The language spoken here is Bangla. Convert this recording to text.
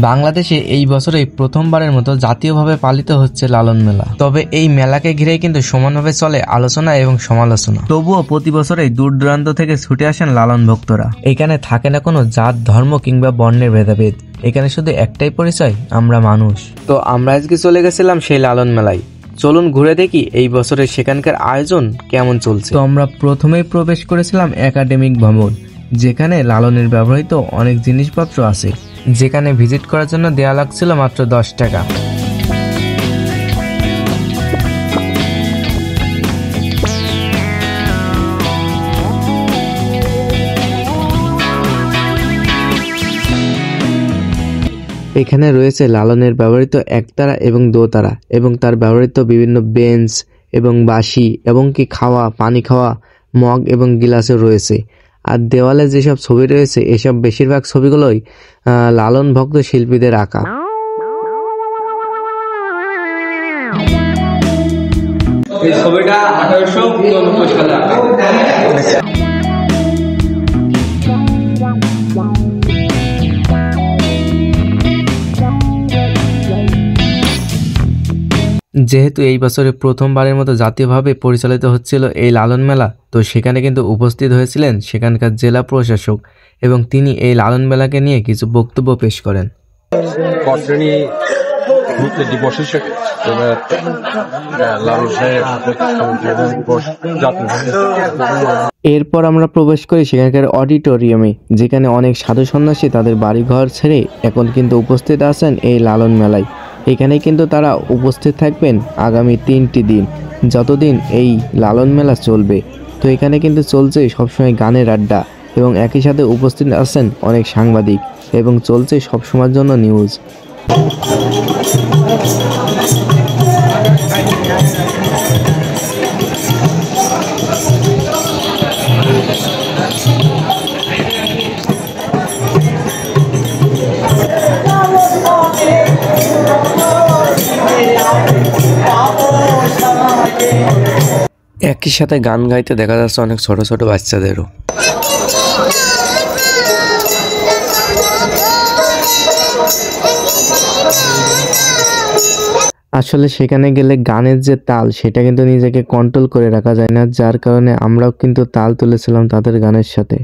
বাংলাদেশে এই বছরে প্রথমবারের মতো জাতীয়ভাবে পালিত হচ্ছে লালন মেলা। তবে এই মেলাকে ঘিরে কিন্তু সমানভাবে চলে আলোচনা এবং সমালোচনা। তবুও প্রতি বছরেই দূর দূরান্ত থেকে ছুটে আসেন লালন ভক্তরা। এখানে থাকে না কোনো জাত, ধর্ম কিংবা বর্ণের ভেদাভেদ। এখানে শুধু একটাই পরিচয়, আমরা মানুষ। তো আমরা আজকে চলে গেছিলাম সেই লালন মেলায়। চলুন ঘুরে দেখি এই বছরের সেখানকার আয়োজন কেমন চলছে। তো আমরা প্রথমেই প্রবেশ করেছিলাম একাডেমিক ভবন, যেখানে লালনের ব্যবহৃত অনেক জিনিসপত্র আছে, যেখানে ভিজিট করার জন্য দেয়া লাগছিল মাত্র 10 টাকা। এখানে রয়েছে লালনের ব্যবহৃত একতারা এবং দোতারা এবং তার ব্যবহৃত বিভিন্ন বেঞ্চ এবং বাঁশি এবং কি খাওয়া, পানি খাওয়া মগ এবং গিলাসও রয়েছে। আর দেওয়ালে যেসব ছবি রয়েছে এসব বেশিরভাগ ছবিগুলোই লালন ভক্ত শিল্পীদের আঁকা। এই ছবিটা 1899 সালে আঁকা। যেহেতু এই বছরে প্রথমবারের মতো জাতীয়ভাবে পরিচালিত হচ্ছিল এই লালন মেলা, তো সেখানে কিন্তু উপস্থিত হয়েছিলেন সেখানকার জেলা প্রশাসক এবং তিনি এই লালন মেলাকে নিয়ে কিছু বক্তব্য পেশ করেন। এরপর আমরা প্রবেশ করি সেখানকার অডিটোরিয়ামে, যেখানে অনেক সাধু সন্ন্যাসী তাদের বাড়িঘর ছেড়ে এখন কিন্তু উপস্থিত আছেন এই লালন মেলায়। এখানে কিন্তু তারা উপস্থিত থাকবেন আগামী 3টি দিন, যতদিন এই লালন মেলা চলবে। তো এখানে কিন্তু চলছে সবসময় গানের আড্ডা এবং একই সাথে উপস্থিত আছেন অনেক সাংবাদিক এবং চলছে সবসময়ের জন্য নিউজ। একই সাথে গান গাইতে দেখা যাচ্ছে অনেক ছোট ছোট বাচ্চাদেরও। আসলে সেখানে গেলে গানের যে তাল সেটা কিন্তু নিজেকে কন্ট্রোল করে রাখা যায় না, যার কারণে আমরাও কিন্তু তাল তুলেছিলাম তাদের গানের সাথে।